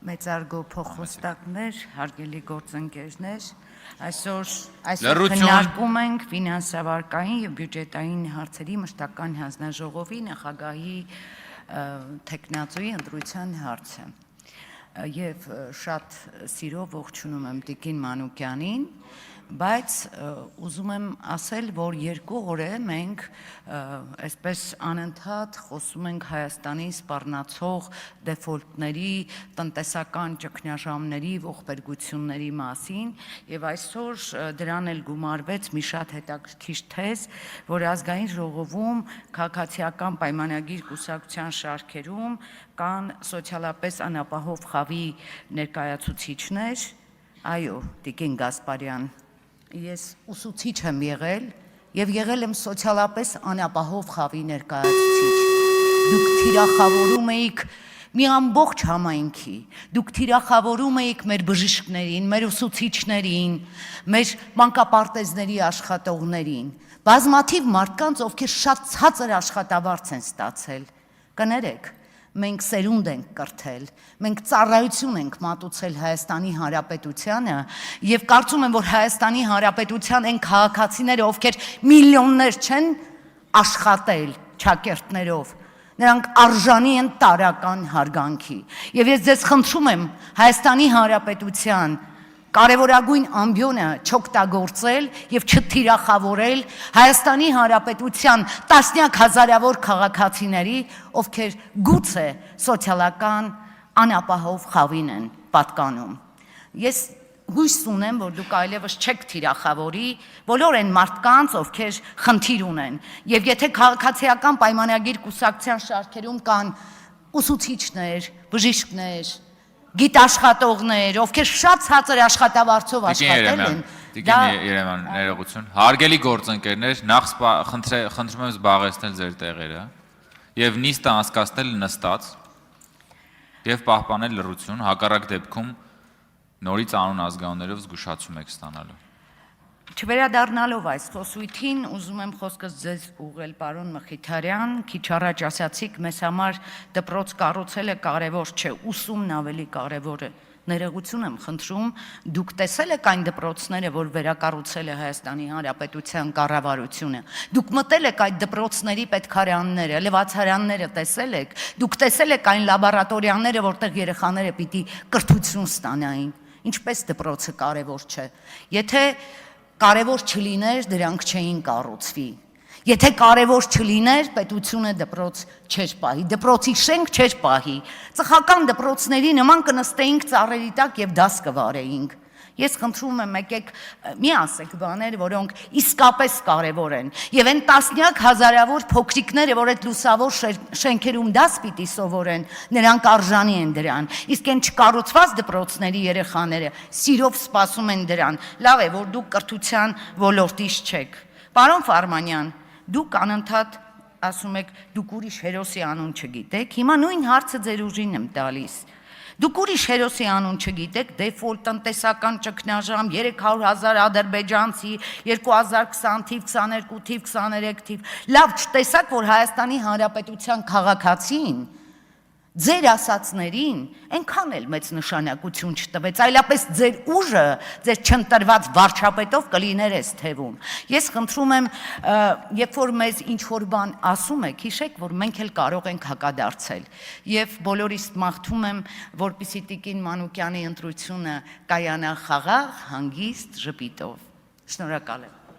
Մեծարգո փոխոստակներ, հարգելի գործընկերներ, այսօր քննարկում ենք ֆինանսավարկային և բյուջետային հարցերի մշտական հանձնաժողովի նախագահի թեկնածուի ընտրության հարցը և շատ սիրով ողջունում եմ Տիկին Մանուկյանին, բայց ուզում եմ ասել, որ 2 օր է մենք այսպես անընդհատ խոսում ենք Հայաստանի սպառնացող դեֆոլտների, տնտեսական ճգնաժամերի, ողբերգությունների մասին և այսօր դրան էլ գումարվեց մի շատ հետաքրքիր թեզ, որ ազգային ժողովում քաղաքացիական պայմանագիր կուսակցության շարքերում կան սոցիալապես անապահով խավի ներկայացուցիչներ, այո, Տիկին Գասպարյան, ես ուսուցիչ եմ եղել և եղել եմ սոցիալապես անապահով խավի ներկայացուցիչ, դուք թիրախավորում էիք մի ամբողջ համայնքի, դուք թիրախավորում էիք մեր բժիշկներին, մեր ուսուցիչներին, մեր մանկապարտեզների աշխատողներին, բազմաթիվ մարդկանց, ովքեր շատ ցածր աշխատավարձ են ստացել, կներեք, մենք սերունդ ենք կրթել, մենք ծառայություն ենք մատուցել Հայաստանի Հանրապետությանը և կարծում եմ, որ Հայաստանի Հանրապետության այն քաղաքացիները, ովքեր միլիոններ չեն աշխատել ճակերտներով, նրանք արժանի են տարրական հարգանքի և ես ձեզ խնդրում եմ Հայաստանի Հանրապետության կարևորագույն ամբիոնը չօգտագործել և չթիրախավորել Հայաստանի Հանրապետության տասնյակ հազարավոր քաղաքացիների, ովքեր գուցե սոցիալական անապահով խավին են պատկանում։ Ես հույս ունեմ, որ դուք այլևս չեք թիրախավորի բոլոր այն մարդկանց, ովքեր խնդիր ունեն, և եթե քաղաքացիական պայմանագիր կուսակցության շարքերում կան ուսուցիչներ, բժիշկներ, գիտաշխատողներ, ովքեր շատ ցածր աշխատավարձով աշխատել են, Տիկին Երևան, ներողություն, հարգելի գործընկերներ, նախ խնդրում եմ զբաղեցնել ձեր տեղերը և նիստը անցկացնել նստած և պահպանել լռություն, հակառակ դեպքում նորից անուն ազգանուններով զգուշացում եք ստանալու։ Չվերադառնալով այս խոսույթին, ուզում եմ խոսքս ձեզ ուղղել պարոն Մխիթարյան, քիչ առաջ ասացիք, մեզ համար դպրոց կառուցելը կարևոր չէ, ուսումն ավելի կարևոր է, ներողություն եմ խնդրում, դուք տեսել եք այն դպրոցները, որ վերակառուցել է Հայաստանի Հանրապետության կառավարությունը, դուք մտել եք այդ դպրոցների պետքարանները, լվացարանները տեսել եք, դուք տեսել եք այն լաբորատորիաները, որտեղ երեխաները պիտի կրթություն ստանային, ինչպես դպրոցը կարևոր չէ, եթե կարևոր չլիներ, դրանք չէին կառուցվի, եթե կարևոր չլիներ, պետությունը դպրոց չէր պահի, դպրոցի շենք չէր պահի, ծխական դպրոցների նման կնստեինք ծառերի տակ և դաս կվարեինք, ես խնդրում եմ եկեք մի ասեք բաներ, որոնք իսկապես կարևոր են, և այն տասնյակ հազարավոր փոքրիկները, որ այդ լուսավոր շենքերում դաս պիտի սովորեն, նրանք արժանի են դրան, իսկ այն չկառուցված դպրոցների երեխաները սիրով սպասում են դրան, լավ է, որ դուք կրթության ոլորտից չեք, պարոն Ֆարմանյան, դուք անընդհատ ասում եք, դուք ուրիշ հերոսի անուն չգիտեք, հիմա նույն հարցը ձեր ուժին եմ տալիս, դուք ուրիշ հերոսի անուն չգիտեք, դեֆոլտ, տնտեսական ճգնաժամ, 300,000 ադրբեջանցի, 2020 թիվ, 22 թիվ, 23 թիվ, լավ չտեսաք, որ Հայաստանի Հանրապետության քաղաքացին ձեր ասածներին այնքան էլ մեծ նշանակություն չտվեց, այլապես ձեր ուժը, ձեր չընտրված վարչապետով կլիներ էս թևում։ Ես խնդրում եմ, երբ որ մեզ ինչ-որ բան ասում եք, հիշեք, որ մենք էլ կարող ենք հակադարձել և բոլորիս մաղթում եմ, որպեսզի Տիկին Մանուկյանի ընտրությունը կայանա խաղաղ, հանգիստ, ժպիտով։ Շնորհակալ եմ։